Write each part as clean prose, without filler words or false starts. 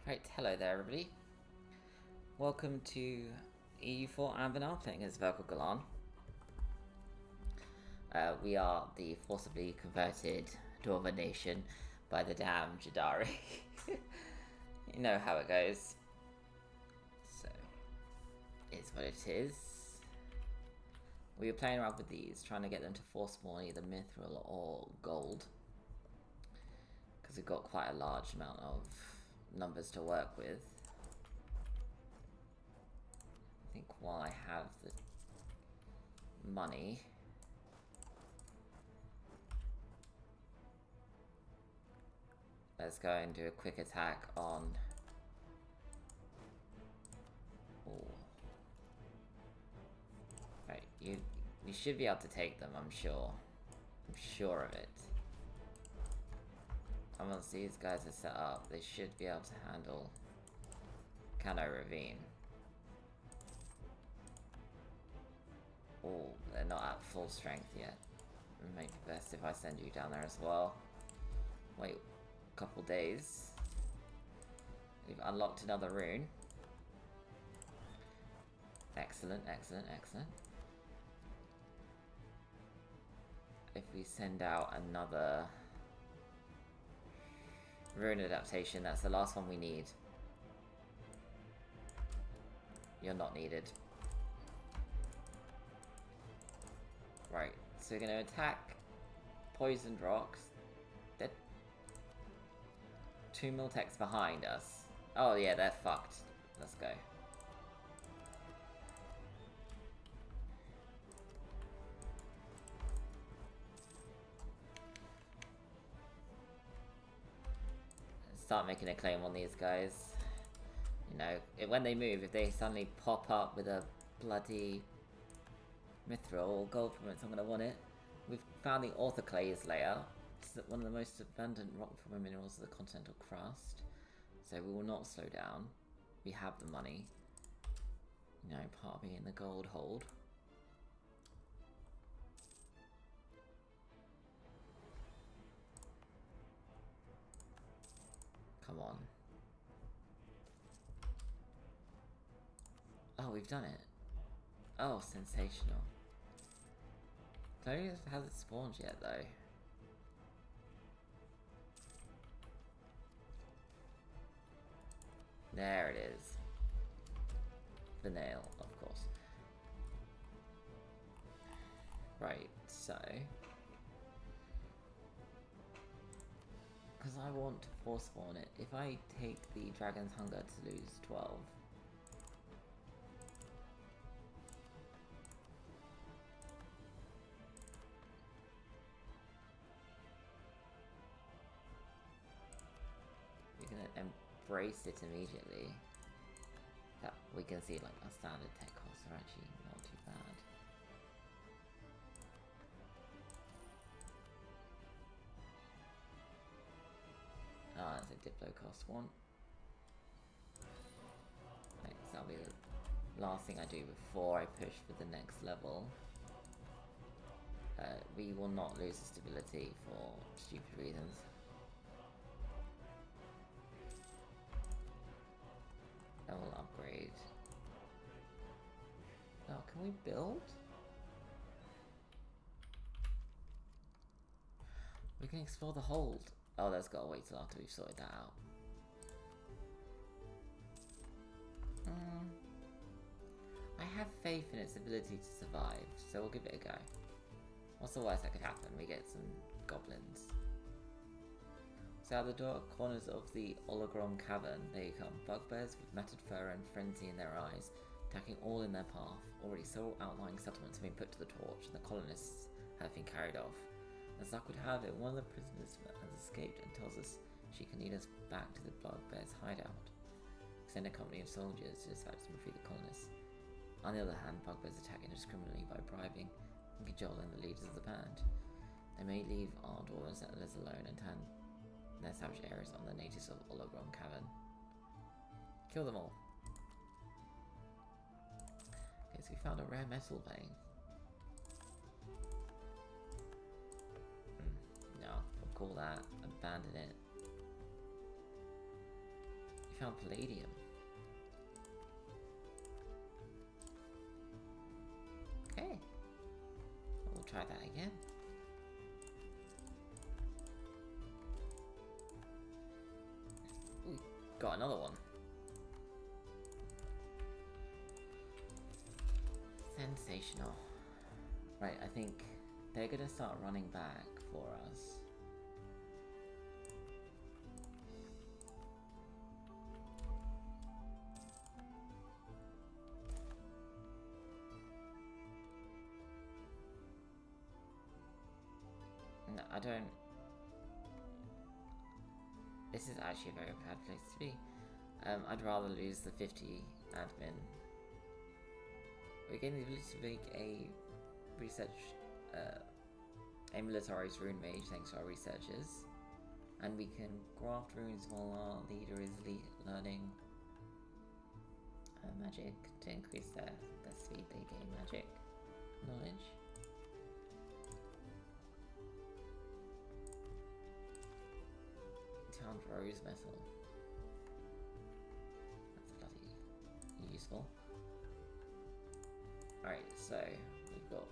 Right, hello there everybody. Welcome to EU4 Anbennar playing as Verkal Gulan. We are the forcibly converted Dwarven nation by the damn Jaddari. You know how it goes. So, it's what it is. We were playing around with these, trying to get them to force spawn either mithril or gold. Because we've got quite a large amount of numbers to work with. I think while I have the money, let's go and do a quick attack on... Ooh. Right, you should be able to take them, I'm sure. I'm sure of it. And once these guys are set up, they should be able to handle Cano Ravine. Oh, they're not at full strength yet. It might be best if I send you down there as well. Wait a couple days. We've unlocked another rune. Excellent, excellent, excellent. If we send out another rune adaptation, that's the last one we need. You're not needed. Right, so we're going to attack poisoned rocks. They're 2 Miltex behind us. Oh yeah, they're fucked. Let's go. Start making a claim on these guys. You know, when they move, if they suddenly pop up with a bloody mithril or gold prominence, I'm going to want it. We've found the orthoclase layer. It's one of the most abundant rock forming minerals of the continental crust. So we will not slow down. We have the money. You know, part of me in the gold hold. Come on. Oh, we've done it. Oh, sensational. Clarius hasn't spawned yet, though. There it is. The nail, of course. Right, so... because I want to force spawn it. If I take the Dragon's Hunger to lose 12... we're gonna embrace it immediately. That we can see like our standard tech costs are actually not too bad. Ah, that's a Diplo cost one. Right, so that'll be the last thing I do before I push for the next level. We will not lose the stability for stupid reasons. And we'll upgrade. Oh, can we build? We can explore the hold. Oh, that's gotta wait till after we've sorted that out. I have faith in its ability to survive, so we'll give it a go. What's the worst that could happen? We get some goblins. So out the dark corners of the Ologrom Cavern, there you come. Bugbears with matted fur and frenzy in their eyes, attacking all in their path. Already several outlying settlements have been put to the torch, and the colonists have been carried off. As luck would have it, one of the prisoners has escaped and tells us she can lead us back to the Bugbear's hideout. Send a company of soldiers to dispatch them to free the colonists. On the other hand, Bugbears attack indiscriminately by bribing and cajoling the leaders of the band. They may leave our dwarven settlers alone and turn their savage areas on the natives of Ologrom Cavern. Kill them all. Okay, so we found a rare metal vein. No, we'll call that, abandon it. We found palladium. Okay. We'll try that again. Ooh, got another one. Sensational. Right, I think they're gonna start running back for us. No, I don't... This is actually a very bad place to be. I'd rather lose the 50 admin. We gain the ability to make a research, a militarized rune mage thanks to our researchers. And we can graft runes while our leader is learning magic to increase their speed they gain magic knowledge. Town rose metal. That's bloody useful. Alright, so we've got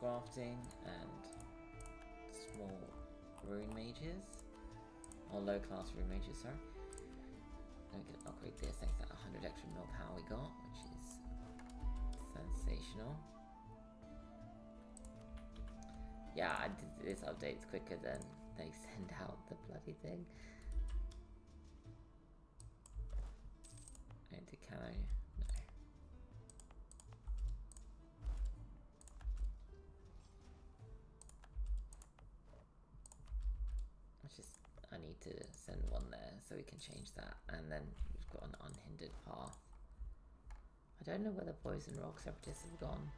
grafting and small rune mages. Or low class rune mages, sorry. And we can upgrade this thanks to that 100 extra mil power we got, which is sensational. Yeah, I did this update's quicker than they send out the bloody thing. And can I? No. I need to send one there so we can change that, and then we've got an unhindered path. I don't know where the poison rock separatists have gone.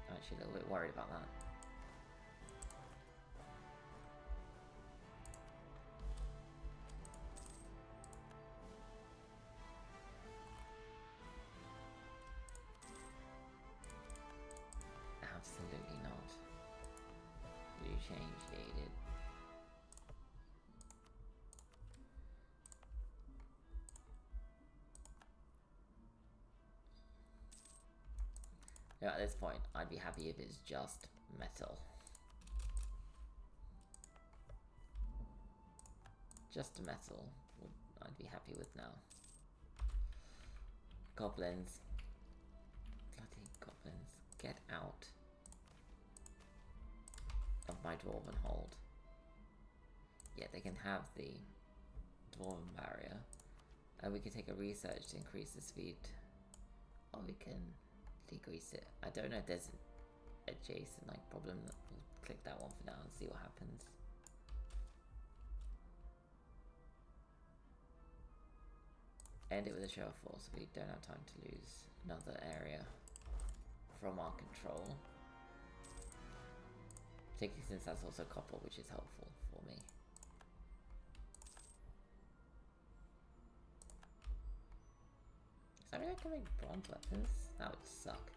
I'm actually a little bit worried about that. Absolutely not. You changed, yeah, you did. You know, at this point, I'd be happy if it's just metal. Just a metal, I'd be happy with now. Goblins. Bloody goblins. Get out of my dwarven hold. Yeah, they can have the dwarven barrier. We can take a research to increase the speed. Or we can decrease it. I don't know if there's an adjacent problem. We'll click that one for now and see what happens. End it with a show of force. We don't have time to lose another area from our control. Particularly since that's also copper, which is helpful for me. Does that mean I can make bronze weapons? That would suck.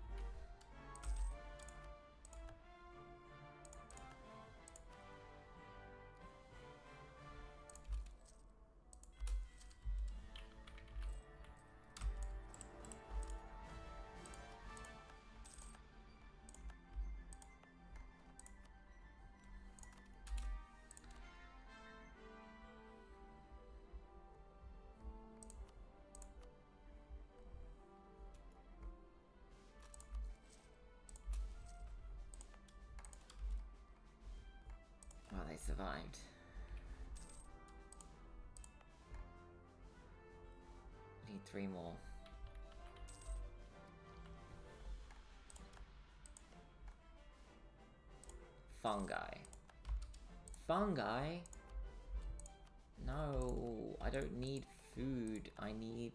Wow, they survived. Need 3 more. Fungi. Fungi? No, I don't need food. I need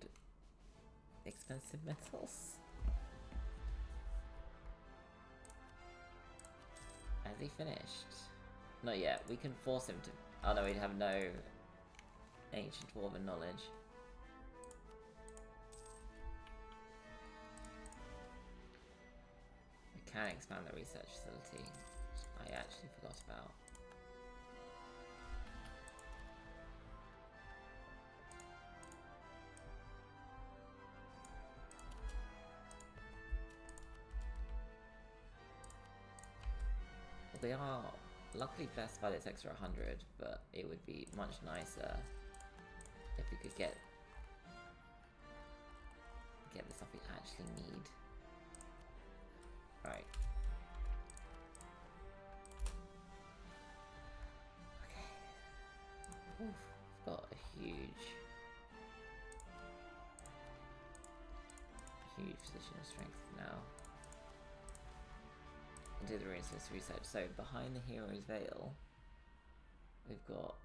expensive metals. Has he finished? Not yet. We can force him to... Oh no, we'd have no ancient dwarven knowledge. We can expand the research facility, which I actually forgot about. We are luckily blessed by this extra 100, but it would be much nicer if we could get the stuff we actually need. Right. Okay. Oof, we've got a huge position of strength now. Into the resource research. So behind the hero's veil, we've got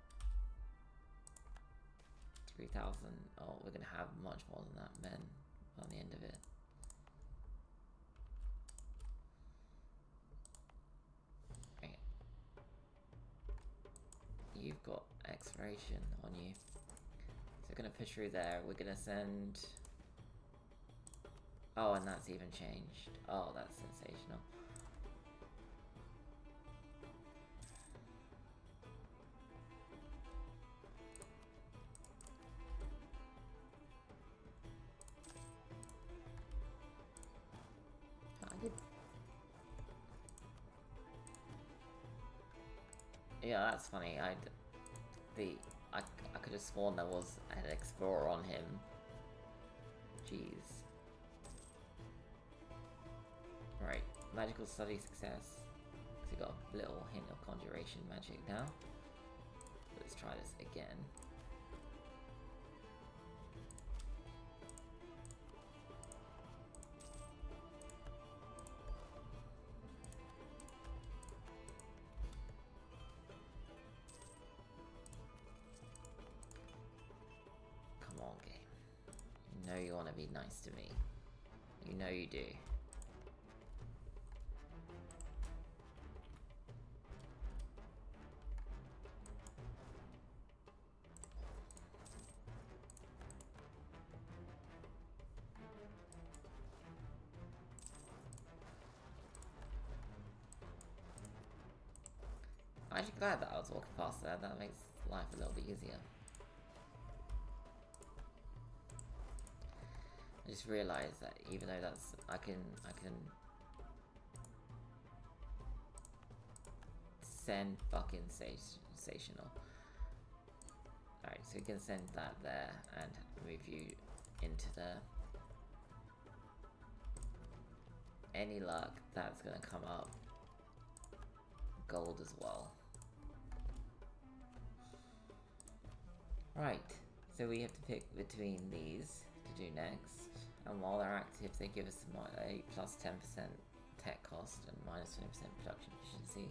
3,000. Oh, we're gonna have much more than that men on the end of it. Right. You've got exploration on you. So we're gonna push through there. We're gonna send. Oh, and that's even changed. Oh, that's sensational. Yeah, that's funny. I could have sworn there was an explorer on him. Jeez. Right, magical study success. So we got a little hint of conjuration magic now. Let's try this again. Come on, game. You know you want to be nice to me. You know you do. I'm actually glad that I was walking past there. That makes life a little bit easier. I just realised that even though that's I can send fucking sensational. Alright, so we can send that there and move you into there. Any luck, that's gonna come up gold as well. Right, so we have to pick between these to do next, and while they're active they give us a plus 10% tech cost and minus 20% production efficiency.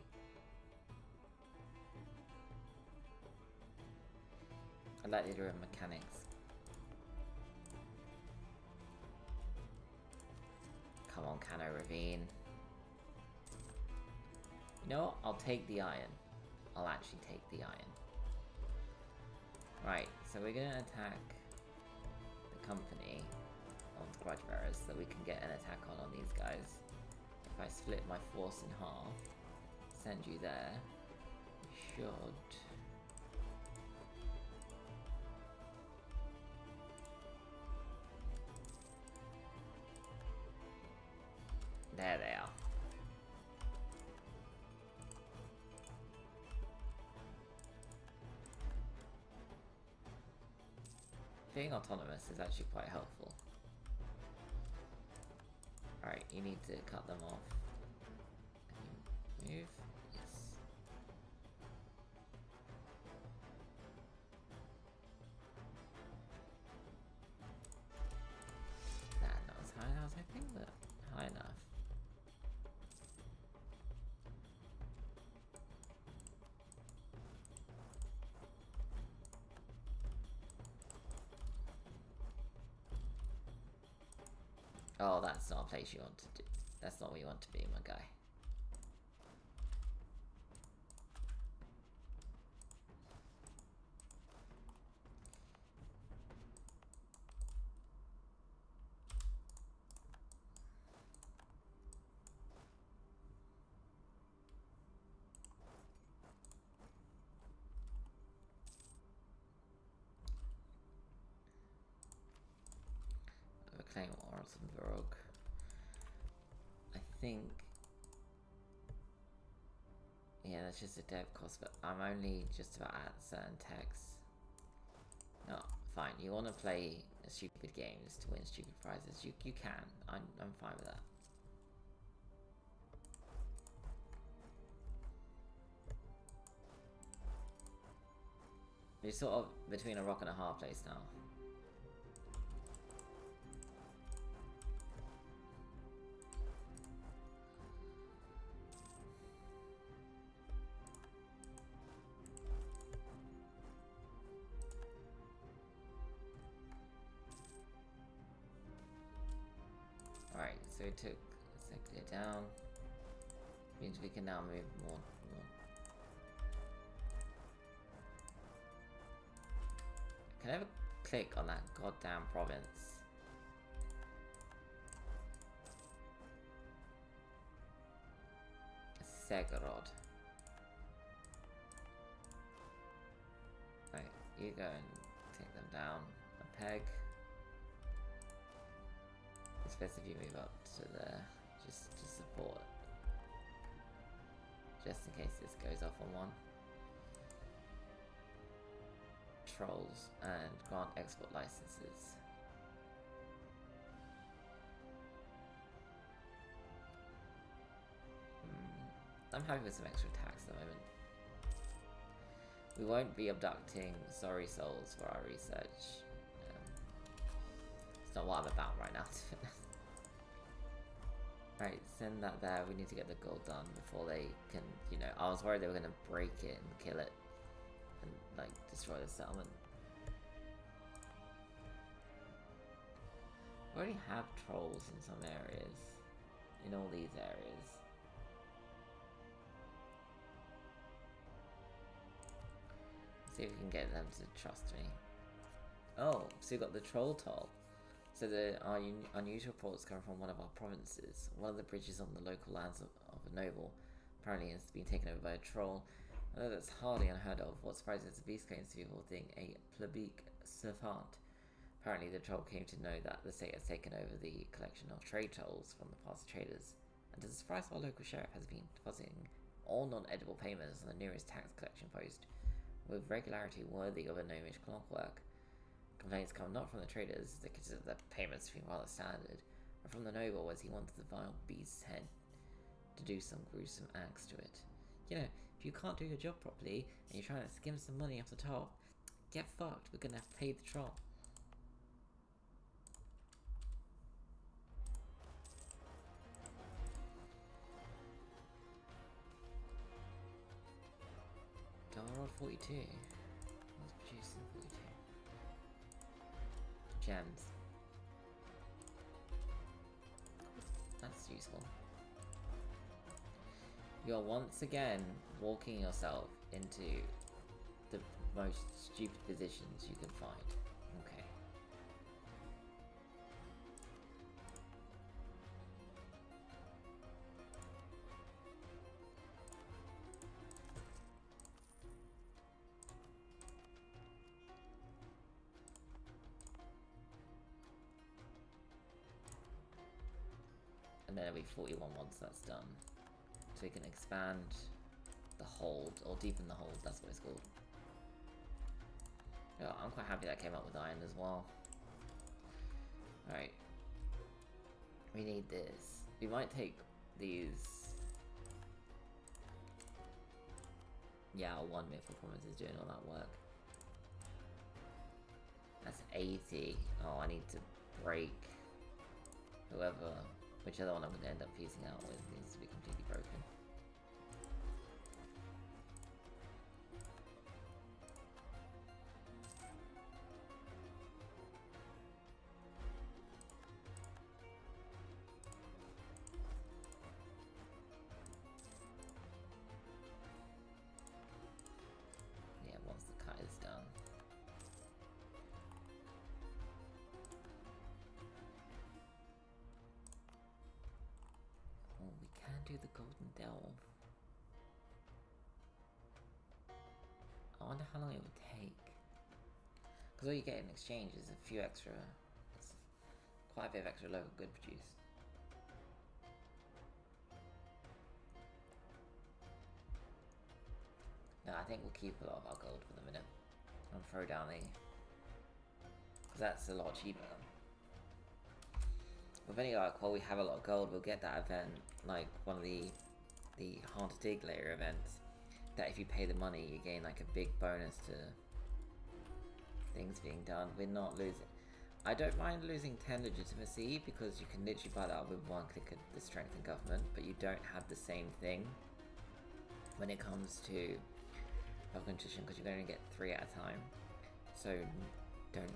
I'd like to do mechanics. Come on, Cano Ravine. You know what? I'll take the iron. I'll actually take the iron. Right, so we're gonna attack the company on Grudge Bearers so that we can get an attack on these guys. If I split my force in half, send you there, we should... There they are. Being autonomous is actually quite helpful. Alright, you need to cut them off. Can you move? Yes. Not as high as I was hoping, but high enough. Oh, that's not a place you want to do. That's not where you want to be, my guy. Reclaim Ortenburg. I think Yeah, that's just a dev cost, but I'm only just about at certain texts. No, fine. You want to play stupid games to win stupid prizes? You can. I'm fine with that. You're sort of between a rock and a hard place now. Alright, so we took it down. Means we can now move more. Can I ever click on that goddamn province? Segorod. Right, you go and take them down a peg. It's best if you move up to there, just to support. Just in case this goes off on one. Trolls and grant export licenses. I'm happy with some extra tax at the moment. We won't be abducting sorry souls for our research. It's not what I'm about right now. Right, send that there. We need to get the gold done before they can, you know, I was worried they were going to break it and kill it. And, like, destroy the settlement. We already have trolls in some areas. In all these areas. See if we can get them to trust me. Oh, so you got the troll toll. So our unusual reports come from one of our provinces. One of the bridges on the local lands of a noble apparently has been taken over by a troll. Although that's hardly unheard of, what surprises the beast claims to be holding a plebeic servant. Apparently the troll came to know that the state has taken over the collection of trade tolls from the past traders, and to the surprise our local sheriff has been depositing all non-edible payments on the nearest tax collection post, with regularity worthy of a gnomish clockwork. Complaints come not from the traders, they consider the payments to be rather standard, but from the noble, as he wanted the vile beast's head to do some gruesome acts to it. You know, if you can't do your job properly, and you're trying to skim some money off the top, get fucked, we're gonna have to pay the troll. Dollar 42. What's producing 42? Gems. That's useful. You're once again walking yourself into the most stupid positions you can find. Okay. And then it'll be 41 once that's done. So we can expand the hold, or deepen the hold, that's what it's called. Yeah, I'm quite happy that came up with iron as well. Alright. We need this. We might take these... Yeah, one myth performance is doing all that work. That's 80. Oh, I need to break whoever... Whichever one I'm going to end up piecing out with needs to be completely broken. Yeah, once the cut is done. Do the golden delve. I wonder how long it would take. Because all you get in exchange is a few extra, quite a bit of extra local good produce. No, I think we'll keep a lot of our gold for the minute. And throw down the... because that's a lot cheaper. With any like, while we have a lot of gold, we'll get that event, like one of the hard to dig layer events, that if you pay the money, you gain like a big bonus to things being done. We're not losing. I don't mind losing 10 legitimacy because you can literally buy that up with one click of the strength in government, but you don't have the same thing when it comes to competition because you're going to get 3 at a time. So don't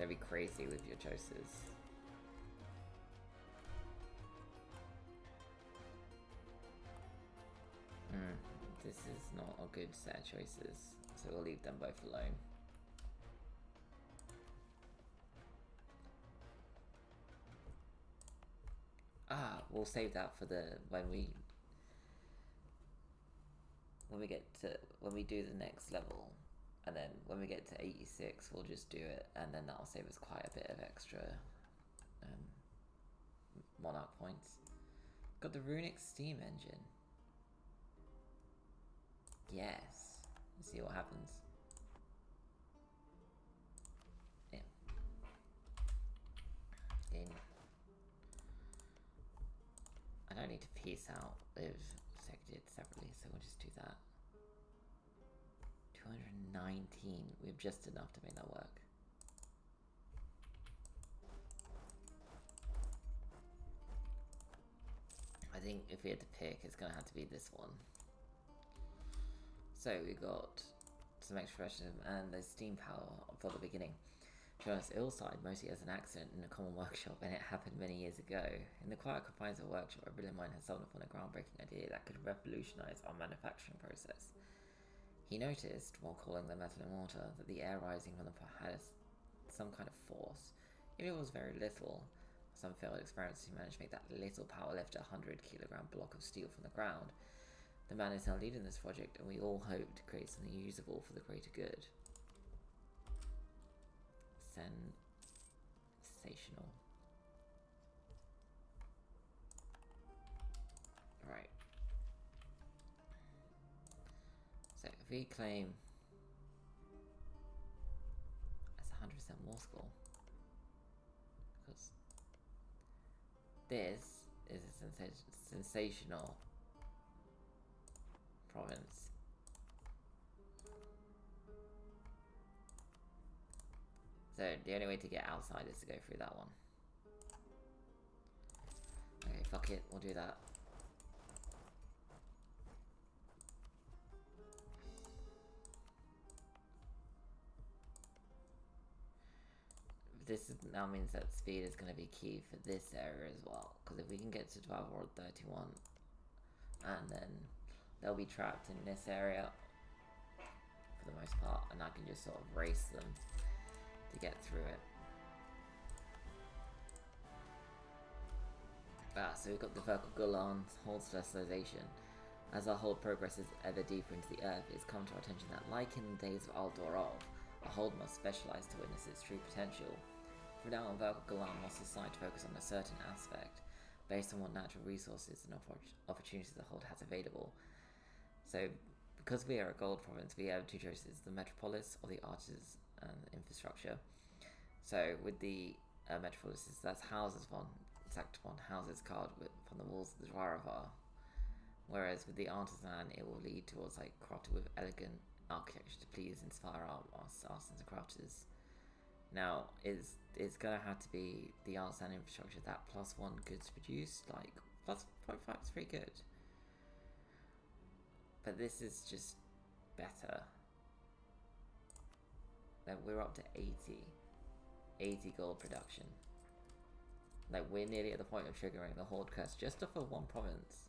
be crazy with your choices. This is not a good set of choices, so we'll leave them both alone. We'll save that for the when we do the next level, and then when we get to 86 we'll just do it, and then that'll save us quite a bit of extra monarch points. Got the runic steam engine. Yes. Let's see what happens. Yeah. I don't need to piece out with Secretary separately, so we'll just do that. 219. We have just enough to make that work. I think if we had to pick, it's going to have to be this one. So we got some extra pressure and the steam power for the beginning. To be honest, it all started mostly as an accident in a common workshop, and it happened many years ago. In the quiet confines of a workshop, a brilliant mind had stumbled upon a groundbreaking idea that could revolutionize our manufacturing process. He noticed, while calling the metal and mortar, that the air rising from the pot had some kind of force. If it was very little, some failed experiments he managed to make that little power lift a 100-kilogram block of steel from the ground. The man is now leading this project, and we all hope to create something usable for the greater good. Sensational. Right. So if we claim that's 100% more score, because this is a sensational province. So the only way to get outside is to go through that one. Okay, fuck it, we'll do that. This now means that speed is going to be key for this area as well, because if we can get to 12 or 31, and then they'll be trapped in this area for the most part, and I can just sort of race them to get through it. So we've got the Verkal Gulan hold specialization. As our hold progresses ever deeper into the earth, it's come to our attention that, like in the days of Aldorov, a hold must specialize to witness its true potential. From now on, Verkal Gulan must decide to focus on a certain aspect, based on what natural resources and opportunities the hold has available. So, because we are a gold province, we have two choices: the metropolis or the arches and infrastructure. So with the metropolises, that's houses one, exact one, houses carved from the walls of the Dwaravar. Whereas with the artisan, it will lead towards like crafted with elegant architecture to please inspire artisans and crafters. Now, it's gonna have to be the artisan infrastructure, that +1 goods produced, like +0.5 is pretty good. But this is just better. Like, we're up to 80 gold production. Like, we're nearly at the point of triggering the Horde Curse just off of one province.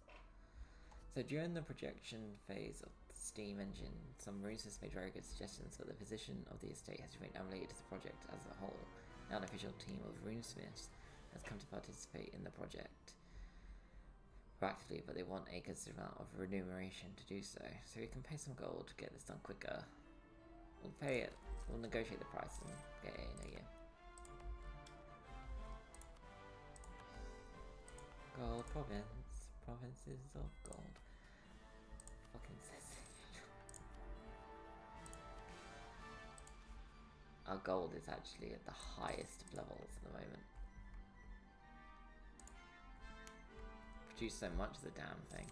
So during the projection phase of the steam engine, some runesmiths made very good suggestions, but the position of the estate has remained unrelated to the project as a whole. Now an official team of runesmiths has come to participate in the project proactively, but they want a considerable amount of remuneration to do so. So we can pay some gold to get this done quicker. We'll pay it. We'll negotiate the price and get it in a year. Gold province. Provinces of gold. Fucking says our gold is actually at the highest of levels at the moment. Produce so much of the damn thing.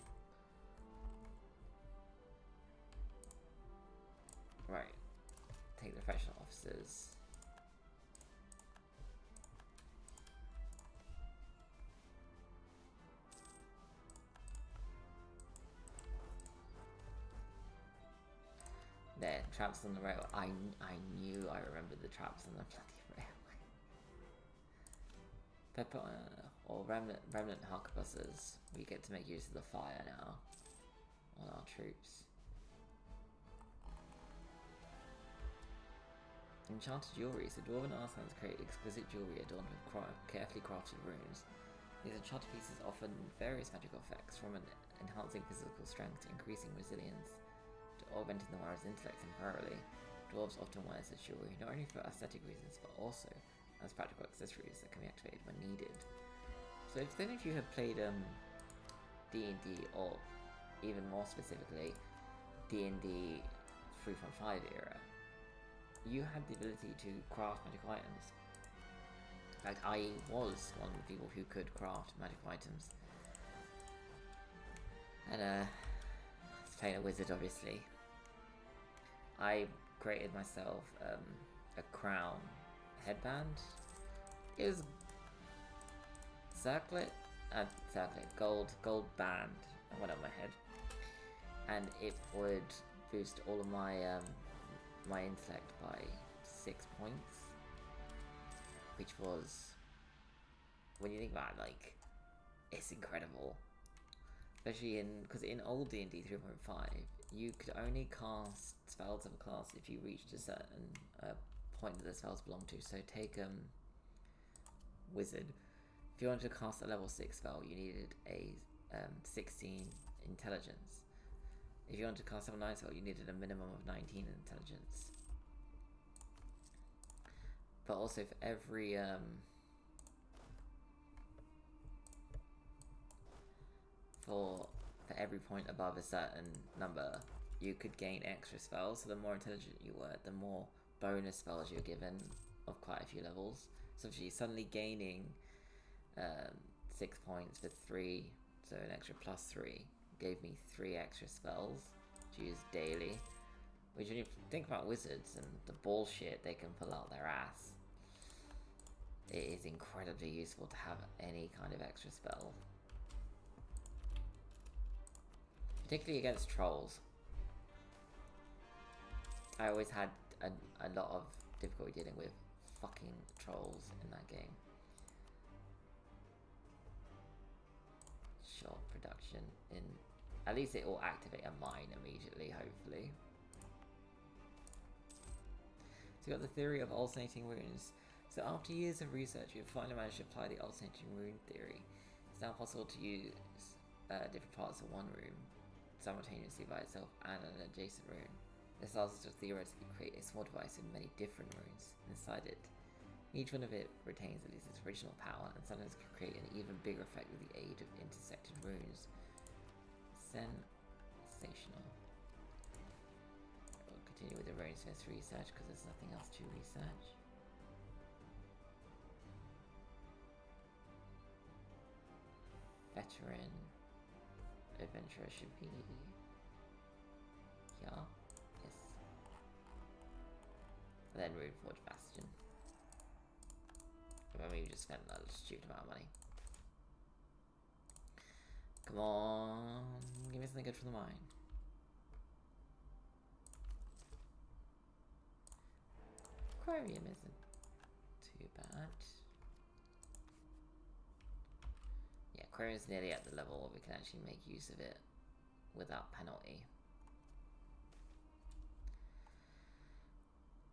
Right. Take the professional officers. There, traps on the rail. I knew I remembered the traps on the bloody railway. Pepper or remnant harquebuses. We get to make use of the fire now on our troops. Enchanted jewelry. So dwarven artisans create exquisite jewelry adorned with carefully crafted runes. These enchanted pieces offer various magical effects, from enhancing physical strength to increasing resilience to augmenting the wearer's intellect temporarily. Dwarves often wear such jewelry not only for aesthetic reasons but also as practical accessories that can be activated when needed. So if any of you have played D&D, or even more specifically D&D 3.5 era, you had the ability to craft magical items. In fact, I was one of the people who could craft magical items. And playing a wizard, obviously. I created myself a crown headband. It was circlet, gold band that went on my head, and it would boost all of my my intellect by 6 points, which was, when you think about it, like, it's incredible. Especially because in old D&D 3.5, you could only cast spells of a class if you reached a certain point that the spells belong to. So take Wizard. If you wanted to cast a level 6 spell, you needed a 16 intelligence. If you wanted to cast a level 9 spell, you needed a minimum of 19 intelligence. But also for every for every point above a certain number, you could gain extra spells. So the more intelligent you were, the more bonus spells you were given of quite a few levels. So if you suddenly gaining 6 points for 3, so an extra +3, gave me 3 extra spells to use daily. Which, when you think about wizards and the bullshit they can pull out their ass, it is incredibly useful to have any kind of extra spell. Particularly against trolls. I always had a lot of difficulty dealing with fucking trolls in that game. Shot production in... At least it will activate a mine immediately, hopefully. So you got the theory of alternating runes. So after years of research, you've finally managed to apply the alternating rune theory. It's now possible to use different parts of one rune simultaneously by itself and an adjacent rune. This allows us to theoretically create a small device with many different runes inside it. Each one of it retains at least its original power, and sometimes can create an even bigger effect with the aid of intersected runes. Sensational. We'll continue with the runesmith's research because there's nothing else to research. Veteran adventurer should be... yeah, yes. And then Runeforge Bastion. I mean, we just spent a stupid amount of money. Come on, give me something good from the mine. Aquarium isn't too bad. Yeah, Aquarium is nearly at the level where we can actually make use of it without penalty.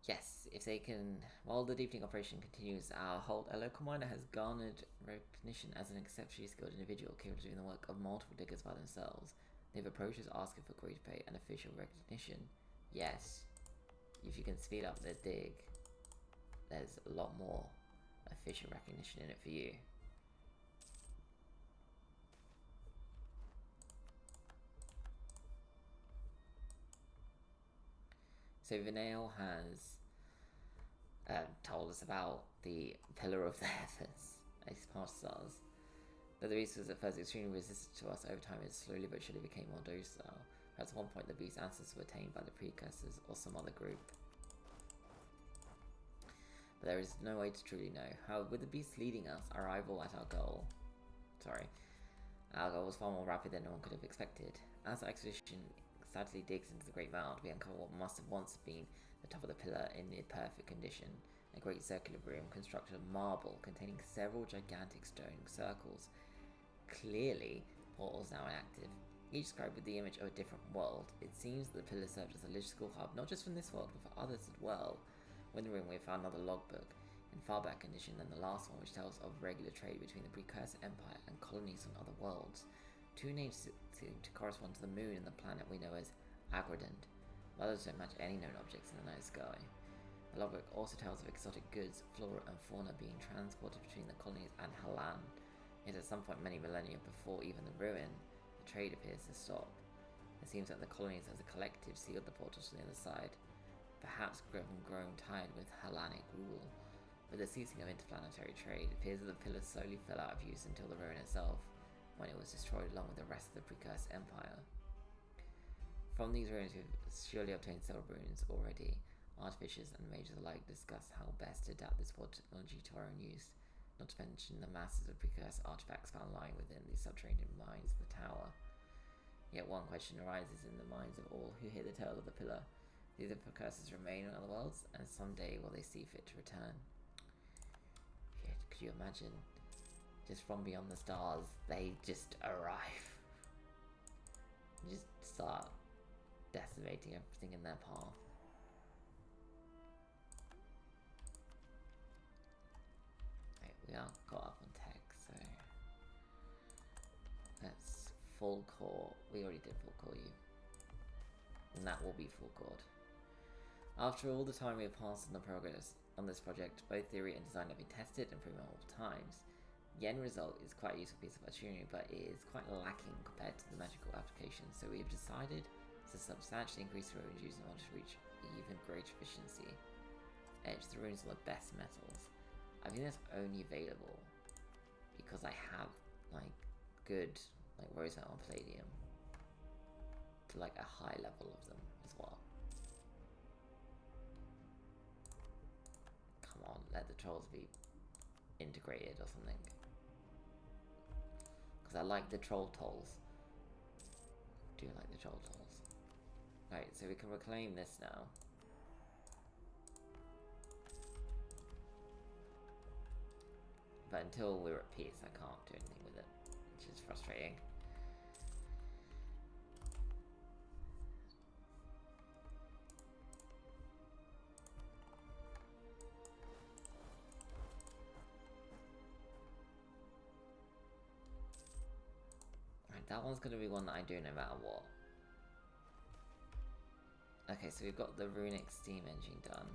Yes, if they can... While the deepening operation continues, our local miner has garnered recognition as an exceptionally skilled individual capable of doing the work of multiple diggers by themselves. They've approached us asking for greater pay and official recognition. Yes, if you can speed up the dig, there's a lot more official recognition in it for you. So Vinale has told us about the Pillar of the Heavens, as past stars. Though the beast was at first extremely resistant to us, over time it slowly but surely became more docile. At one point the beast's ancestors were tamed by the precursors or some other group. But there is no way to truly know. However, with the beast leading us, our arrival at our goal was far more rapid than one could have expected. As our expedition sadly digs into the Great Mound, we uncover what must have once been the top of the pillar in near perfect condition. A great circular room constructed of marble containing several gigantic stone circles. Clearly, portals now inactive, each described with the image of a different world. It seems that the pillar served as a logistical hub, not just from this world, but for others as well. Within the room we found another logbook, in far better condition than the last one, which tells of regular trade between the precursor empire and colonies on other worlds. Two names seem to correspond to the moon and the planet we know as Agradant. Others don't match any known objects in the night sky. The logbook also tells of exotic goods, flora and fauna being transported between the colonies and Halan. Yet at some point many millennia before even the ruin, the trade appears to stop. It seems that the colonies as a collective sealed the portals to the other side, perhaps grown tired with Hellenic rule. With the ceasing of interplanetary trade, it appears that the pillar slowly fell out of use until the ruin itself, when it was destroyed along with the rest of the precursor empire. From these ruins we've surely obtained several runes already. Artificers and mages alike discuss how best to adapt this technology to our own use, not to mention the masses of precursor artifacts found lying within the subterranean mines of the tower. Yet one question arises in the minds of all who hear the tale of the pillar. Do the precursors remain in other worlds, and someday will they see fit to return? Shit, could you imagine? Just from beyond the stars, they just arrive. Just start decimating everything in their path. Right, we are caught up on tech, so let's full core. We already did full core you. And that will be full core. After all the time we have passed on the progress on this project, both theory and design have been tested and proven multiple times. The end result is quite a useful piece of machinery, but it is quite lacking compared to the magical application, so we have decided to substantially increase the runes used in order to reach even greater efficiency. Etch the runes on the best metals. I think that's only available because I have good rosemetal and palladium to a high level of them as well. Come on, let the trolls be integrated or something. Because I like the troll tolls. Do like the troll tolls. Right, so we can reclaim this now. But until we're at peace, I can't do anything with it, which is frustrating. Right, that one's going to be one that I do no matter what. Okay, so we've got the runic steam engine done.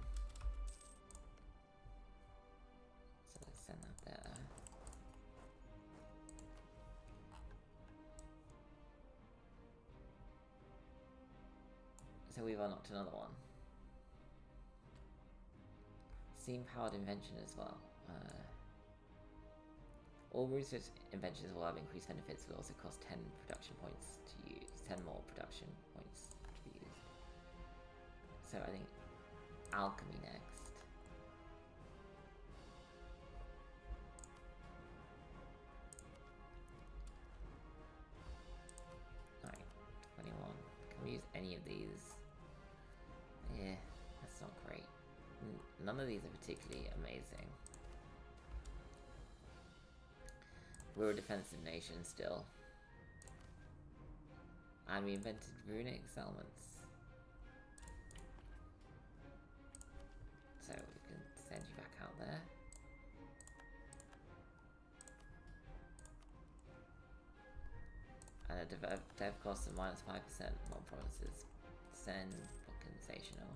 So let's send that there. So we've unlocked another one. Steam-powered invention as well. All research inventions will have increased benefits, but also cost 10 production points to use. 10 more production points to be used. So I think alchemy next. Alright, 21. Can we use any of these? Yeah, that's not great. None of these are particularly amazing. We're a defensive nation still. And we invented runic elements. So we can send you back out there. And a dev cost of -5%, not promises. Send organizational.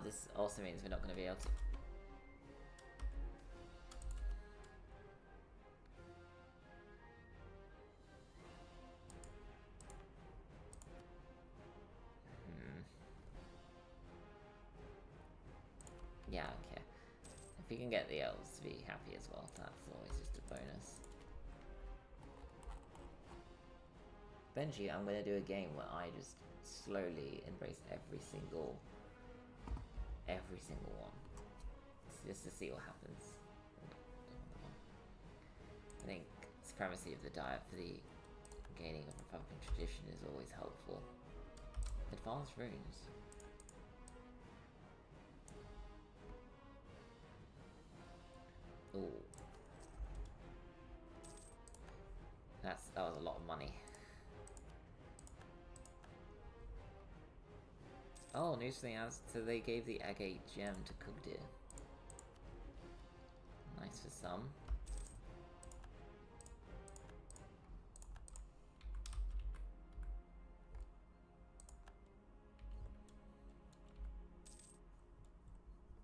This also means we're not going to be able to. If we can get the elves to be happy as well, that's always just a bonus. Eventually, I'm gonna do a game where I just slowly embrace every single one, just to see what happens. I think supremacy of the diet for the gaining of Republican tradition is always helpful. Advanced runes. Ooh. That was a lot of money. Oh, new thing as so they gave the agate gem to Kugdir. Nice for some.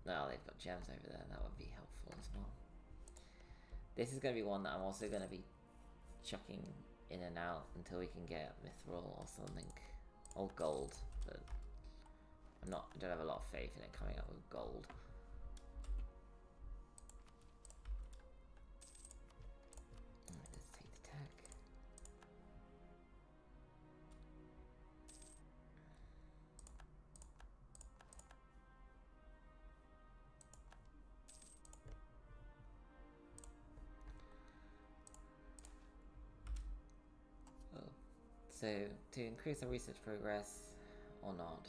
Oh, they've got gems over there, that would be helpful as well. This is going to be one that I'm also going to be chucking in and out until we can get mithril or something. Or gold, but I don't have a lot of faith in it coming up with gold. Alright, let's take the tech. So, to increase our research progress, or not,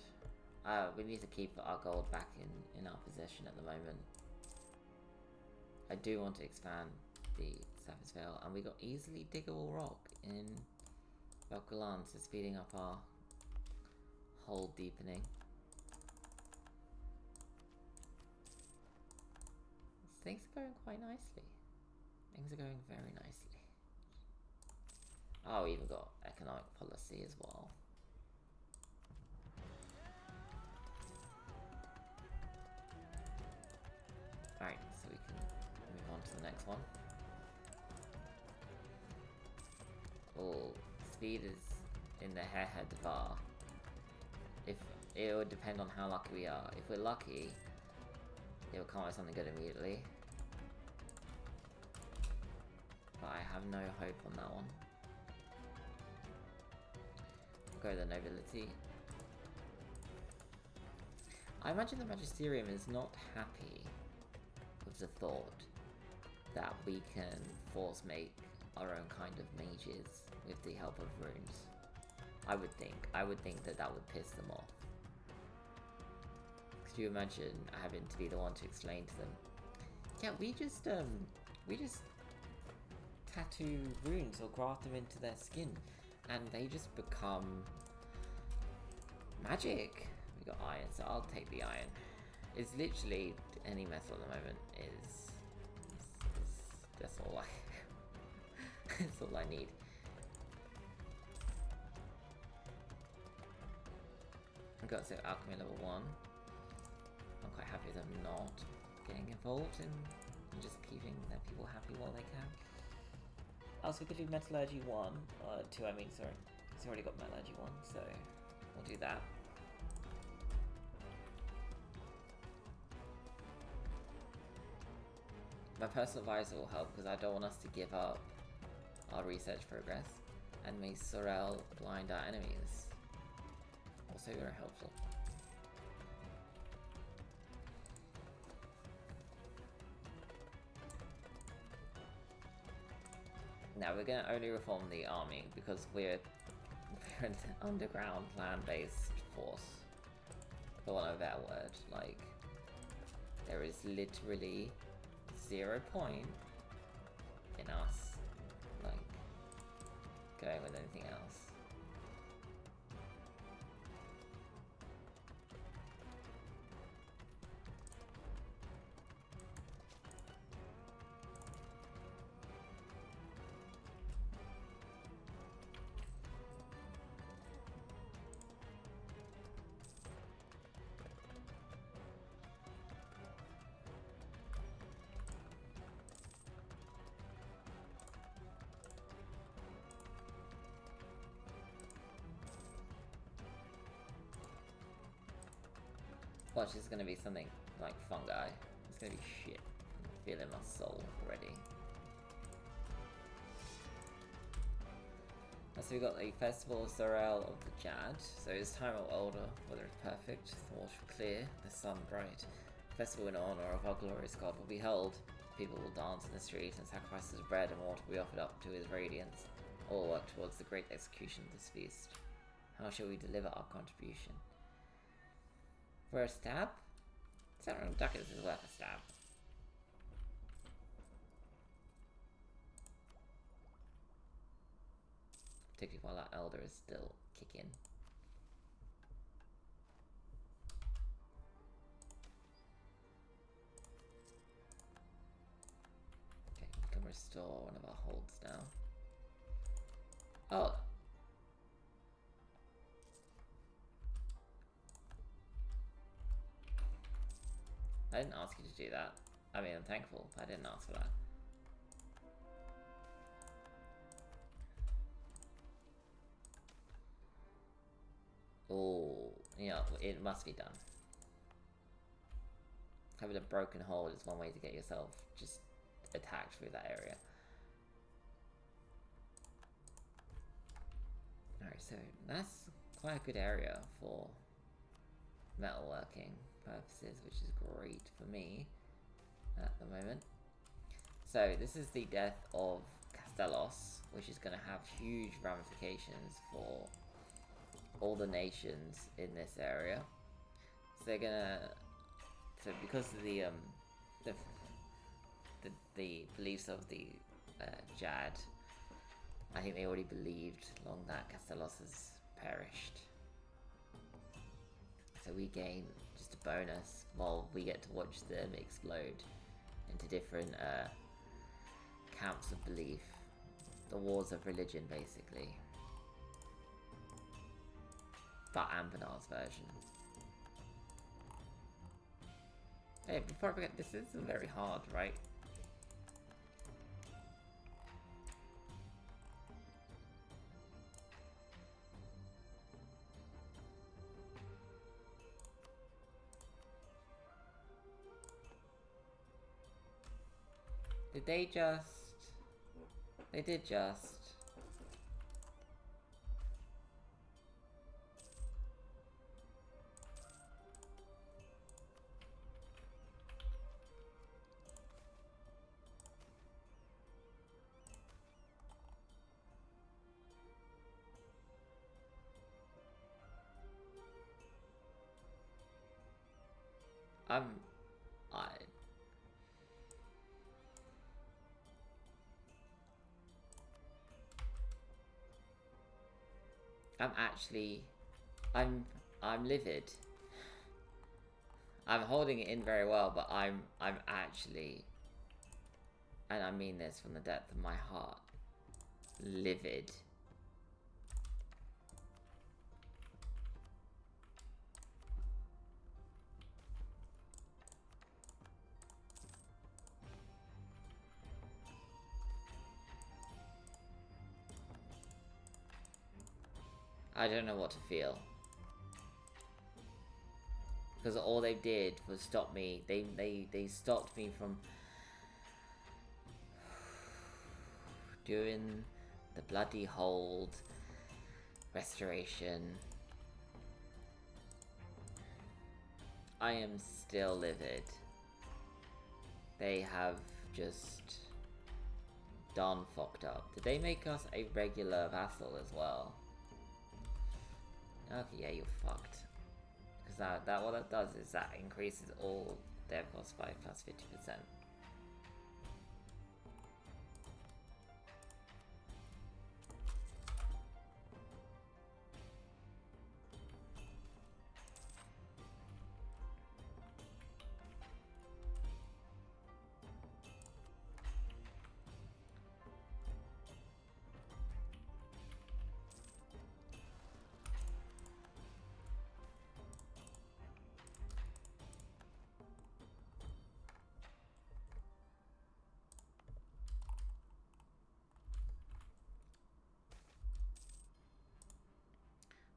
we need to keep our gold back in our possession at the moment. I do want to expand the Surface Veil, and we got easily diggable rock in Verkal, so speeding up our hole deepening. Things are going quite nicely. Things are going very nicely. Oh, we even got economic policy as well. Alright, so we can move on to the next one. Oh, speed is in the head bar. If it would depend on how lucky we are. If we're lucky, it will come up with something good immediately. But I have no hope on that one. Go the nobility. I imagine the Magisterium is not happy with the thought that we can force make our own kind of mages with the help of runes. I would think that that would piss them off. Could you imagine having to be the one to explain to them, yeah, we just tattoo runes or graft them into their skin and they just become magic. We got iron, so I'll take the iron. It's literally any metal at the moment is that's all that's all I need. I've got to alchemy level 1. I'm quite happy with them not getting involved in just keeping their people happy while they can. Also, we could do metallurgy 1, 2 I mean, sorry. It's already got metallurgy 1, so we'll do that. My personal advisor will help because I don't want us to give up our research progress, and may Sorel blind our enemies. Also very helpful. Now we're going to only reform the army because we're an underground land-based force, for want of a better word. Like, there is literally 0 point in us, like, going with anything else. Watch, this is gonna be something like fungi. It's gonna be shit. feel in my soul already. So we got the Festival of Sorel of the Jad. So it's time or older, whether it's perfect, the water clear, the sun bright. Festival in honor of our glorious God will be held. People will dance in the streets and sacrifices of bread and water will be offered up to his radiance. All work towards the great execution of this feast. How shall we deliver our contribution? For a stab? 700 ducats is worth a stab. Particularly while our elder is still kicking. Okay, we can restore one of our holds now. Oh! I didn't ask you to do that. I mean, I'm thankful, but I didn't ask for that. Oh, yeah, it must be done. Having a broken hold is one way to get yourself just attacked through that area. Alright, so that's quite a good area for metalworking purposes, which is great for me at the moment. So this is the death of Castellos, which is going to have huge ramifications for all the nations in this area. So they're gonna, so because of the beliefs of the Jad, I think they already believed long that Castellos has perished. So we gain just a bonus while we get to watch them explode into different camps of belief. The wars of religion, basically. But Anbennar's version. Hey, before I forget, this is very hard, right? Did they just... They did just... I'm livid. I'm holding it in very well, but I'm actually, and I mean this from the depth of my heart, livid. I don't know what to feel. Because all they did was stop me. They stopped me from doing the bloody hold restoration. I am still livid. They have just done fucked up. Did they make us a regular vassal as well? Okay, yeah, you're fucked. Because that what that does is that increases all their cost by plus 50%.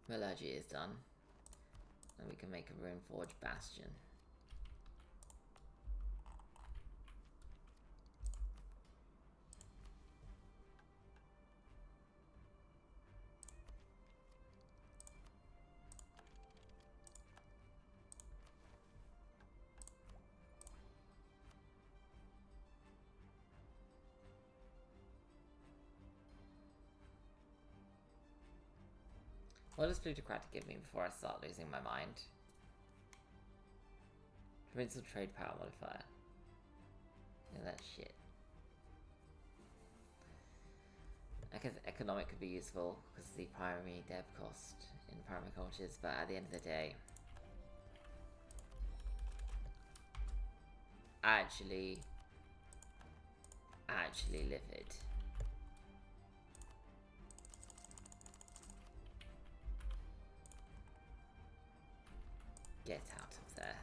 Metallurgy is done. And we can make a Runeforge Bastion. What does plutocratic give me before I start losing my mind? Provincial trade power modifier. Yeah, that's shit. I guess economic could be useful because of the primary dev cost in primary cultures, but at the end of the day, actually livid. Get out of there.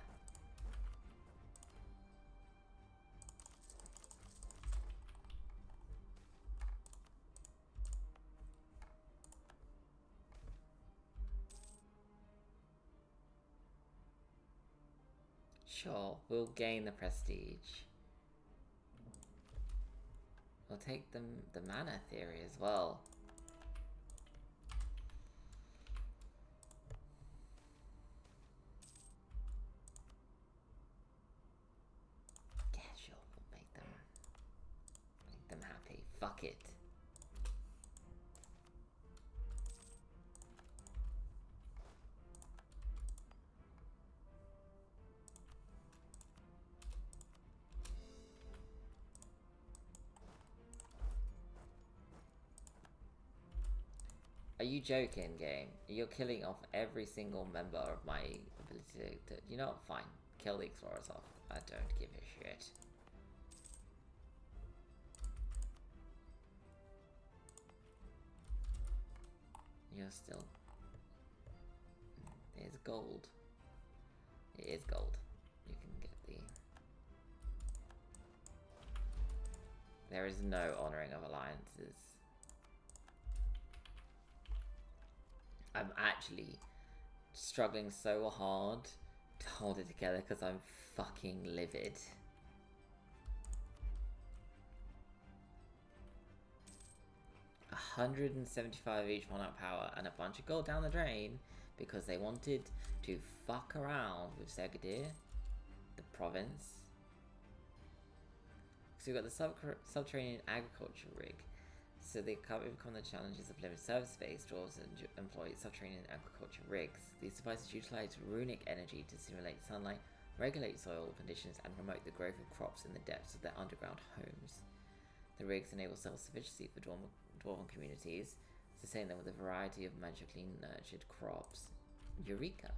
Sure, we'll gain the prestige. We'll take the mana theory as well. Yeah, sure, we'll make them happy. Fuck it. Are you joking, game? You're killing off every single member of my ability to... You know what? Fine. Kill the explorers off. I don't give a shit. You're still... There's gold. It is gold. You can get the... There is no honouring of alliances. I'm actually struggling so hard to hold it together because I'm fucking livid. $175 each monarch power and a bunch of gold down the drain because they wanted to fuck around with Jaddari, the province. So we've got the subterranean agriculture rig. So they can't overcome the challenges of limited service space. Dwarves employ subterranean agriculture rigs. These devices utilize runic energy to simulate sunlight, regulate soil conditions, and promote the growth of crops in the depths of their underground homes. The rigs enable self-sufficiency for dwarven communities, sustain them with a variety of magically nurtured crops. Eureka!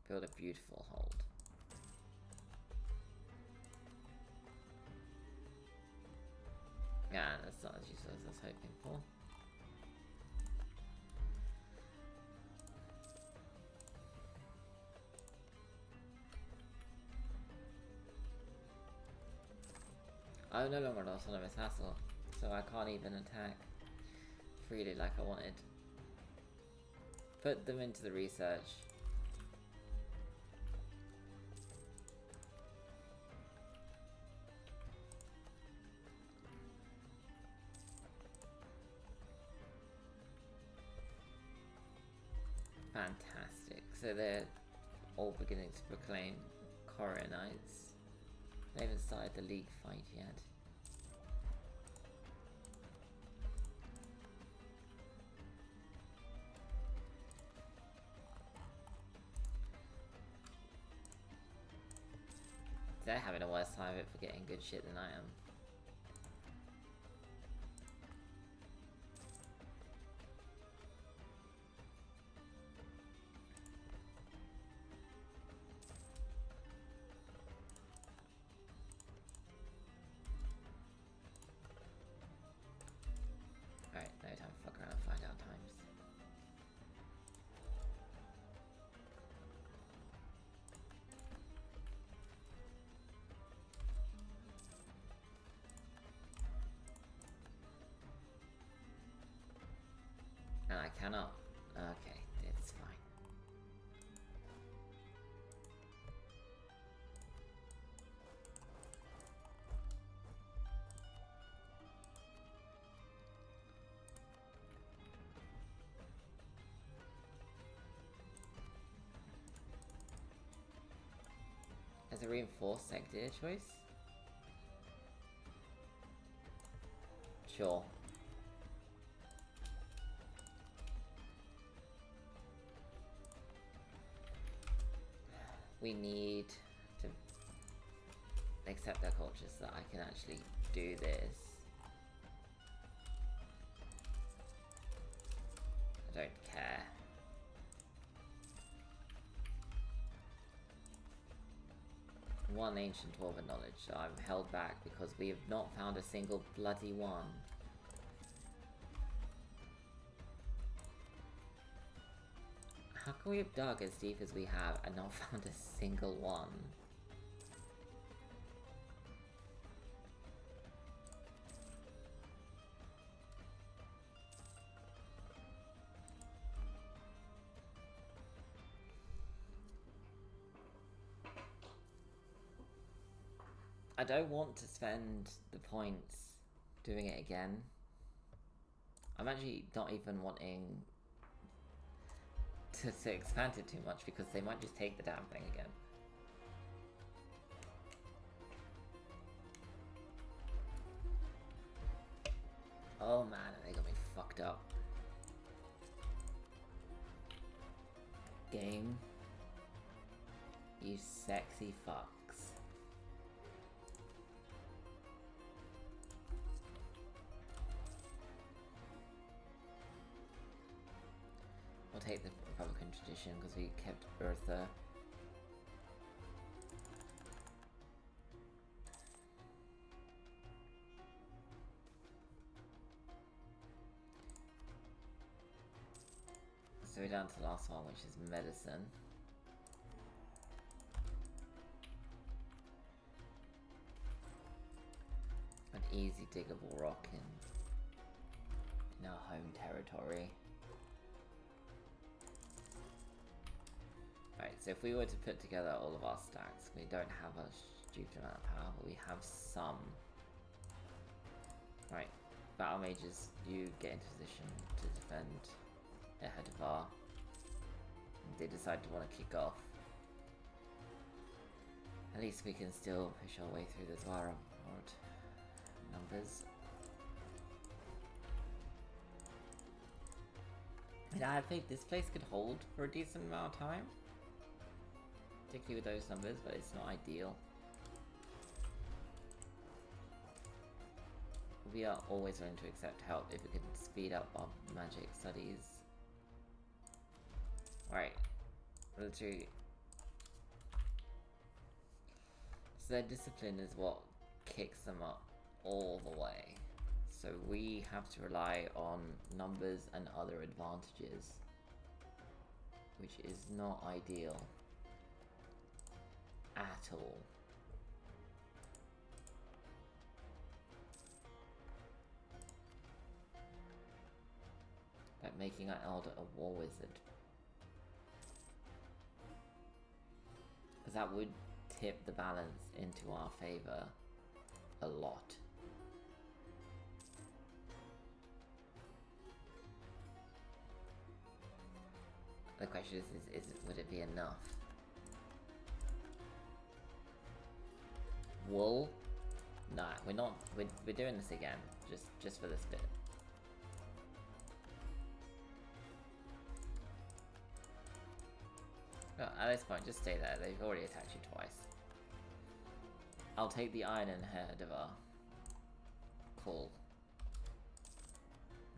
Build a beautiful hold. Yeah, that's not as useful as I was hoping for. I'm no longer an autonomous hassle, so I can't even attack freely like I wanted. Put them into the research. Fantastic. So they're all beginning to proclaim Coronites. They haven't started the league fight yet. They're having a worse time of it for getting good shit than I am. Alright, no time to fuck around and find out times. And I cannot. Okay, it's fine. Is a reinforced sector choice? Sure. We need to accept their culture so that I can actually do this. I don't care. One ancient orb of knowledge, so I'm held back because we have not found a single bloody one. How can we have dug as deep as we have and not found a single one? I don't want to spend the points doing it again. I'm actually not even wanting to expand it too much because they might just take the damn thing again. Oh man, they got me fucked up. Game. You sexy fucks. We'll take the Republican tradition because we kept Bertha. So we're down to the last one, which is medicine. An easy diggable rock in our home territory. Right, so if we were to put together all of our stacks, we don't have a stupid amount of power, but we have some. Right, battle mages, you get into position to defend ahead of our... They decide to want to kick off. At least we can still push our way through the Zwara horde numbers. And I think this place could hold for a decent amount of time. Particularly with those numbers, but it's not ideal. We are always willing to accept help if we can speed up our magic studies. Right, military. So their discipline is what kicks them up all the way. So we have to rely on numbers and other advantages, which is not ideal at all. Like making our elder a war wizard. Because that would tip the balance into our favor a lot. The question is would it be enough? Wool? Nah, we're not. We're doing this again, just for this bit. Oh, at this point, just stay there. They've already attacked you twice. I'll take the iron and head of our cool.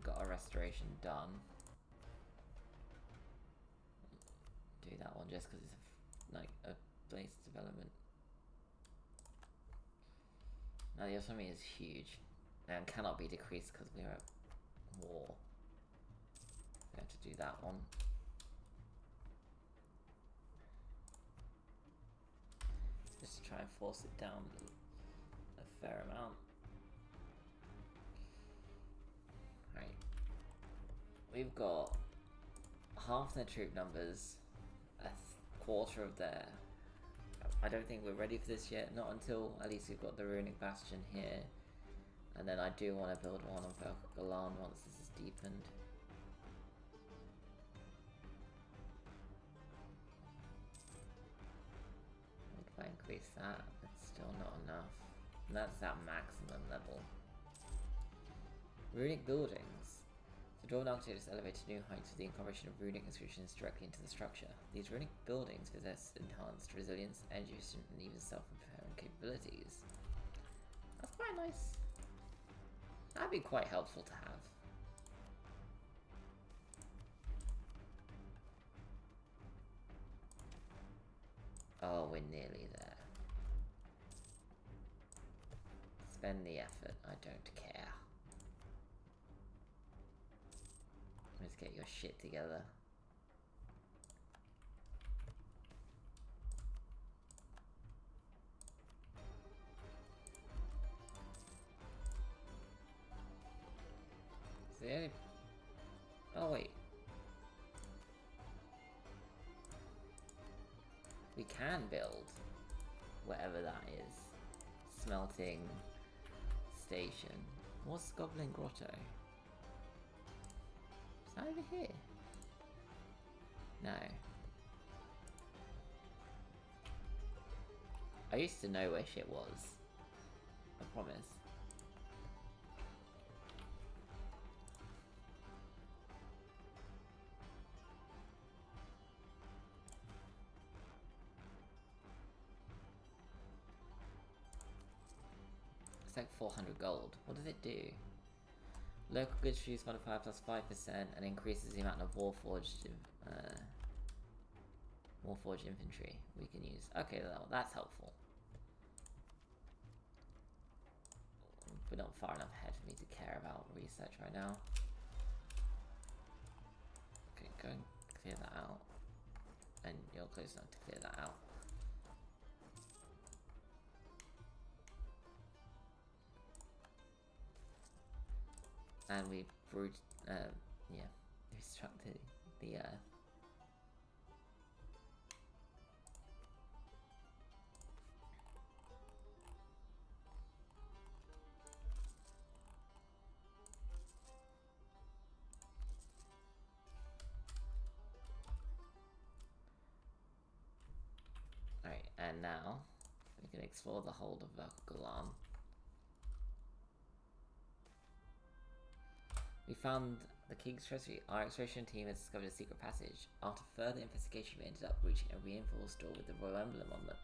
Got a restoration done. Do that one just because it's like a base development. Now the autonomy is huge and cannot be decreased because we are at war. We have to do that one. Just to try and force it down a fair amount. Right. We've got half their troop numbers, a quarter of their... I don't think we're ready for this yet, not until at least we've got the Runic Bastion here. And then I do want to build one on Verkal once this is deepened. Bank increase that. It's still not enough. And that's at maximum level. Runic buildings. The Dwarven architects elevated new heights with the incorporation of runic inscriptions directly into the structure. These runic buildings possess enhanced resilience, energy efficient, and even self-repairing capabilities. That's quite nice. That'd be quite helpful to have. Oh, we're nearly there. Spend the effort, I don't care. Let's get your shit together. So the only... Oh wait. We can build whatever that is. Smelting station. What's Goblin Grotto? Is that over here? No. I used to know where shit was. I promise. It's like 400 gold. What does it do? Local goods choose modifier plus 5% and increases the amount of Warforged infantry we can use. Okay, well, that's helpful. We're not far enough ahead for me to care about research right now. Okay, go and clear that out. And you're close enough to clear that out. And we restructured the Alright, and now we can explore the hold of Gulan. We found the King's Treasury. Our exploration team has discovered a secret passage. After further investigation, we ended up reaching a reinforced door with the royal emblem on it.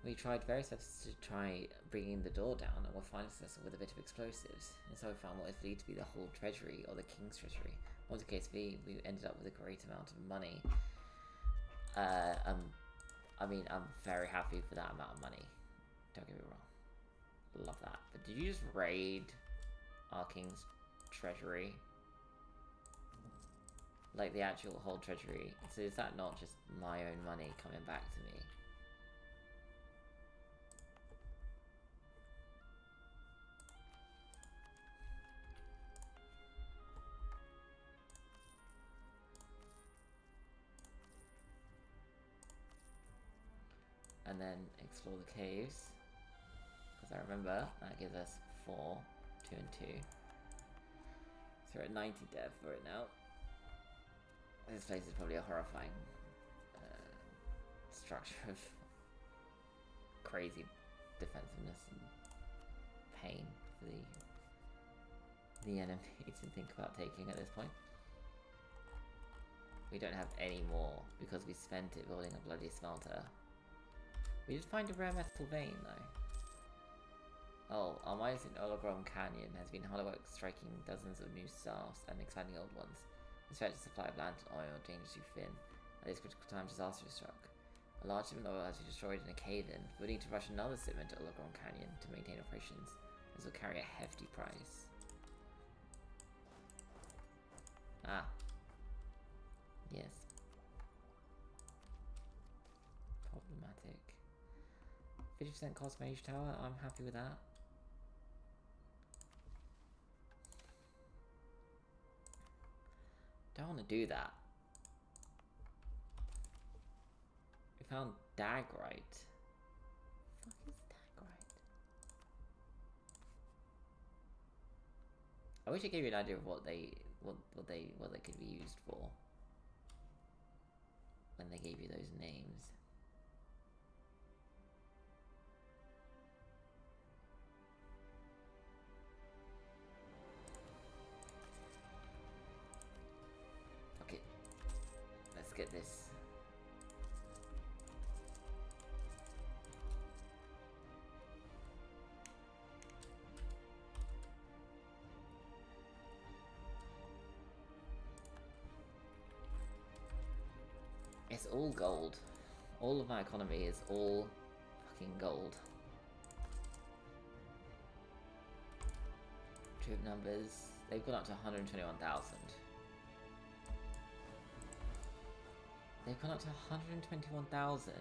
We tried various steps to try bringing the door down and were finally successful with a bit of explosives. And so we found what is believed to be the whole treasury, or the King's Treasury. What was the case be, we ended up with a great amount of money. I mean, I'm very happy for that amount of money. Don't get me wrong. Love that. But did you just raid our King's Treasury? Like the actual whole treasury. So is that not just my own money coming back to me? And then explore the caves. Because I remember that gives us 4, 2 and 2. So we're at 90 dev for it now. This place is probably a horrifying structure of crazy defensiveness and pain for the enemy to think about taking at this point. We don't have any more because we spent it building a bloody smelter. We did find a rare metal vein though. Oh, our mines in Ologrom Canyon has been hard at work striking dozens of new shafts and expanding old ones. The stretched supply of land and oil dangerously thin. At this critical time, disaster struck. A large shipment of oil has been destroyed in a cave-in. We need to rush another shipment to Ologrom Canyon to maintain operations. This will carry a hefty price. Ah. Yes. Problematic. 50% cost mage tower, I'm happy with that. Don't want to do that. We found Dagrite. Fuck is Dagrite? I wish I gave you an idea of what they could be used for when they gave you those names. It's all gold. All of my economy is all fucking gold. Troop numbers, they've gone up to 121,000. They've gone up to 121,000.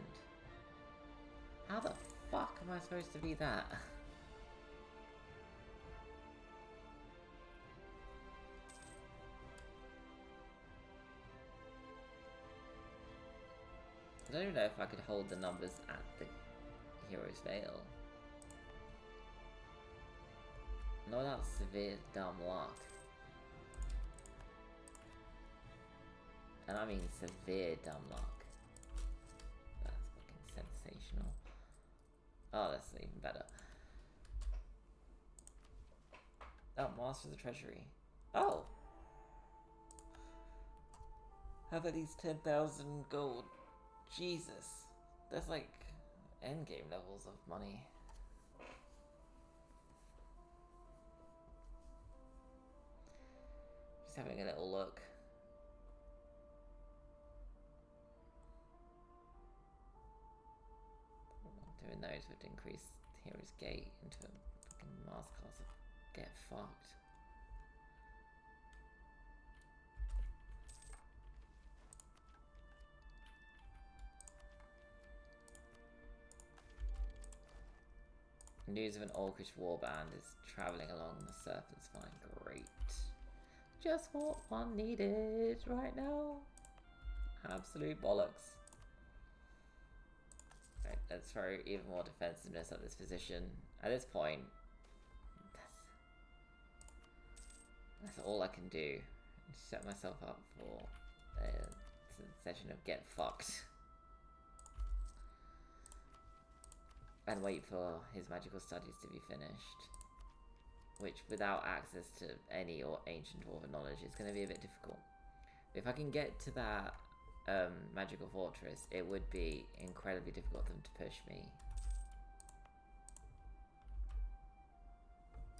How the fuck am I supposed to be that? I don't even know if I could hold the numbers at the Hero's Veil. No, that's severe dumb luck. And I mean severe dumb luck. That's fucking sensational. Oh, that's even better. Oh, Master of the Treasury. Oh! How about these 10,000 gold? Jesus. That's like endgame levels of money. Just having a little look. Doing those would increase Hero's Gate into a fucking masterclass of get fucked. News of an Orcish warband is travelling along the Serpent's Spine. Great. Just what one needed right now. Absolute bollocks. Right, let's throw even more defensiveness at this position. At this point, that's all I can do. Set myself up for a session of get fucked. And wait for his magical studies to be finished. Which, without access to any or ancient dwarven knowledge, is going to be a bit difficult. If I can get to that magical fortress, it would be incredibly difficult for them to push me.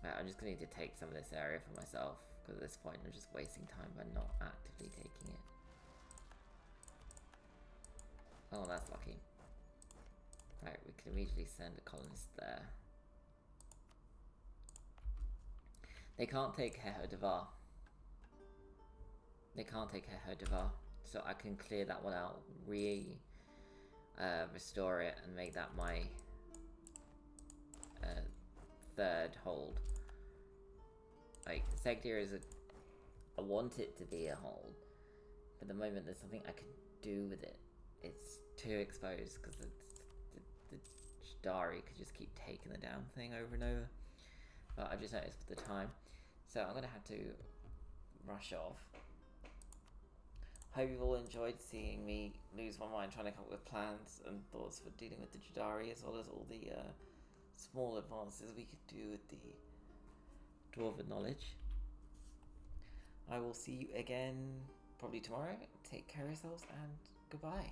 Right, I'm just going to need to take some of this area for myself, because at this point I'm just wasting time by not actively taking it. Oh, that's lucky. Right, we can immediately send a colonist there. They can't take Devar. They can't take Devar, so I can clear that one out, restore it, and make that my third hold. Like, Segdir is I want it to be a hold, but at the moment there's something I can do with it. It's too exposed because the Jaddari could just keep taking the damn thing over and over. But I just noticed with the time, so I'm gonna have to rush off. Hope you've all enjoyed seeing me lose my mind trying to come up with plans and thoughts for dealing with the Jaddari, as well as all the small advances we could do with the Dwarven knowledge. I will see you again probably tomorrow. Take care of yourselves and goodbye.